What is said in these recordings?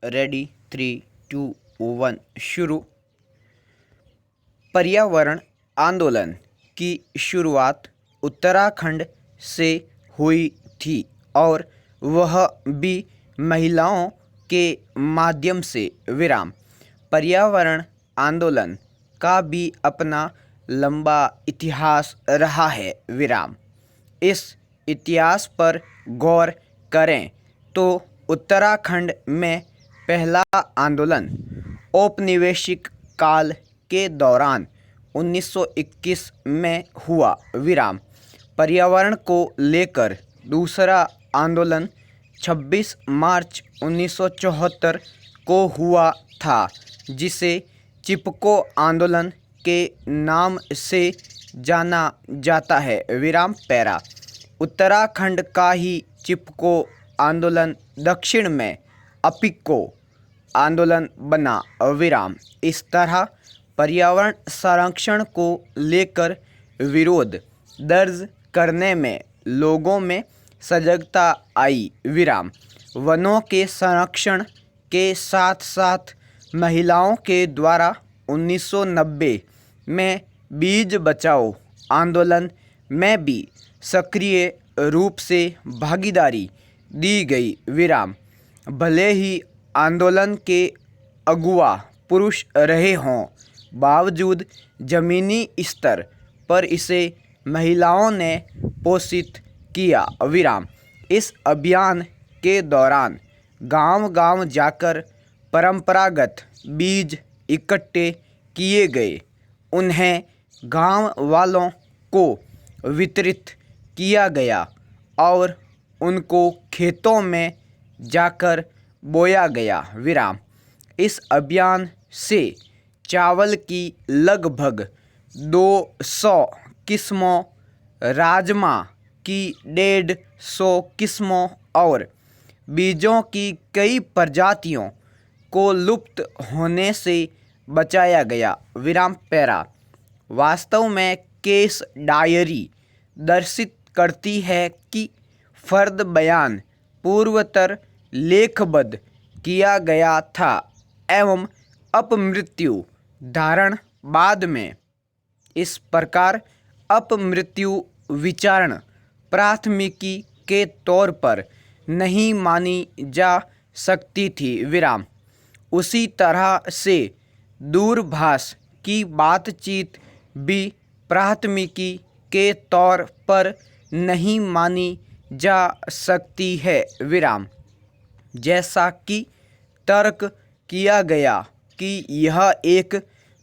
Ready 3, 2, 1 शुरू। पर्यावरण आंदोलन की शुरुआत उत्तराखंड से हुई थी और वह भी महिलाओं के माध्यम से। पर्यावरण आंदोलन का भी अपना लंबा इतिहास रहा है। इस इतिहास पर गौर करें तो उत्तराखंड में पहला आंदोलन औपनिवेशिक काल के दौरान 1921 में हुआ। पर्यावरण को लेकर दूसरा आंदोलन 26 मार्च 1974 को हुआ था, जिसे चिपको आंदोलन के नाम से जाना जाता है। उत्तराखंड का ही चिपको आंदोलन दक्षिण में अपिको आंदोलन बना। इस तरह पर्यावरण संरक्षण को लेकर विरोध दर्ज करने में लोगों में सजगता आई। वनों के संरक्षण के साथ साथ महिलाओं के द्वारा 1990 में बीज बचाओ आंदोलन में भी सक्रिय रूप से भागीदारी दी गई। भले ही आंदोलन के अगुवा पुरुष रहे हों, बावजूद जमीनी स्तर पर इसे महिलाओं ने पोषित किया। इस अभियान के दौरान गांव-गांव जाकर परंपरागत बीज इकट्ठे किए गए, उन्हें गांव वालों को वितरित किया गया और उनको खेतों में जाकर बोया गया। इस अभियान से चावल की लगभग 200 किस्मों, राजमा की 150 किस्मों और बीजों की कई प्रजातियों को लुप्त होने से बचाया गया। वास्तव में केस डायरी दर्शित करती है कि फर्द बयान पूर्वतर लेखबद्ध किया गया था एवं अपमृत्यु धारण बाद में। इस प्रकार अपमृत्यु विचारण प्राथमिकी के तौर पर नहीं मानी जा सकती थी। उसी तरह से दूरभाष की बातचीत भी प्राथमिकी के तौर पर नहीं मानी जा सकती है। जैसा कि तर्क किया गया कि यह एक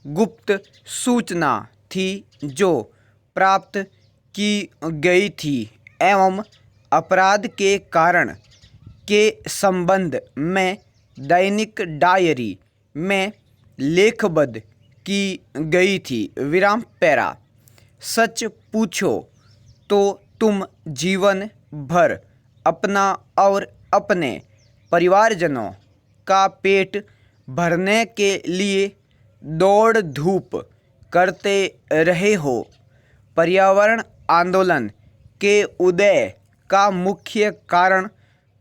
गुप्त सूचना थी जो प्राप्त की गई थी एवं अपराध के कारण के संबंध में दैनिक डायरी में लेखबद्ध की गई थी। सच पूछो तो तुम जीवन भर अपना और अपने परिवारजनों का पेट भरने के लिए दौड़ धूप करते रहे हो। पर्यावरण आंदोलन के उदय का मुख्य कारण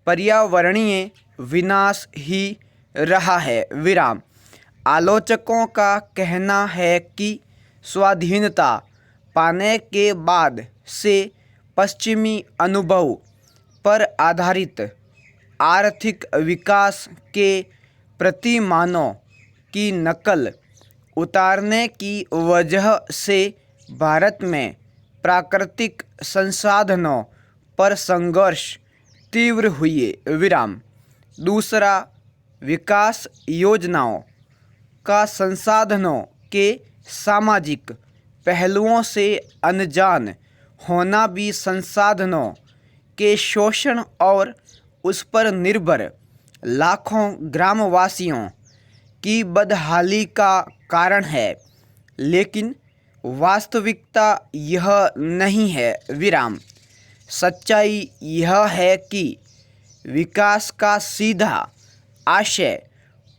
पर्यावरणीय विनाश ही रहा है। आलोचकों का कहना है कि स्वाधीनता पाने के बाद से पश्चिमी अनुभव पर आधारित आर्थिक विकास के प्रतिमानों की नकल उतारने की वजह से भारत में प्राकृतिक संसाधनों पर संघर्ष तीव्र हुए। दूसरा, विकास योजनाओं का संसाधनों के सामाजिक पहलुओं से अनजान होना भी संसाधनों के शोषण और उस पर निर्भर लाखों ग्रामवासियों की बदहाली का कारण है। लेकिन वास्तविकता यह नहीं है। सच्चाई यह है कि विकास का सीधा आशय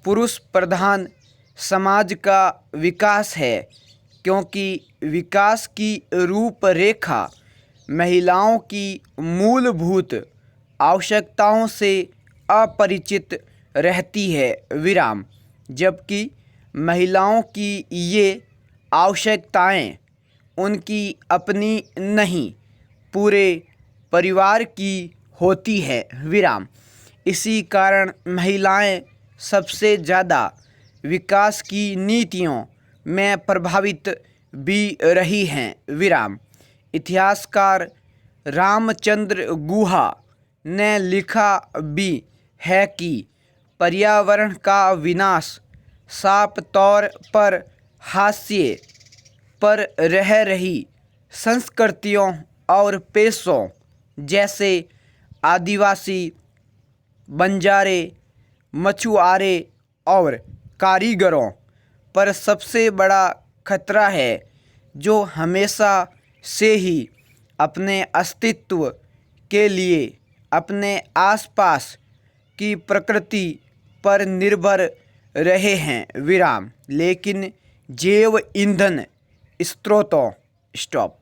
पुरुष प्रधान समाज का विकास है, क्योंकि विकास की रूपरेखा महिलाओं की मूलभूत आवश्यकताओं से अपरिचित रहती है विराम, जबकि महिलाओं की ये आवश्यकताएं उनकी अपनी नहीं, पूरे परिवार की होती है विराम। इसी कारण महिलाएं सबसे ज़्यादा विकास की नीतियों में प्रभावित भी रही हैं विराम। इतिहासकार रामचंद्र गुहा ने लिखा भी है कि पर्यावरण का विनाश साफ तौर पर हाशिए पर रह रही संस्कृतियों और पेशों जैसे आदिवासी, बंजारे, मछुआरे और कारीगरों पर सबसे बड़ा खतरा है, जो हमेशा से ही अपने अस्तित्व के लिए अपने आसपास की प्रकृति पर निर्भर रहे हैं विराम। लेकिन जैव ईंधन स्रोतों स्टॉप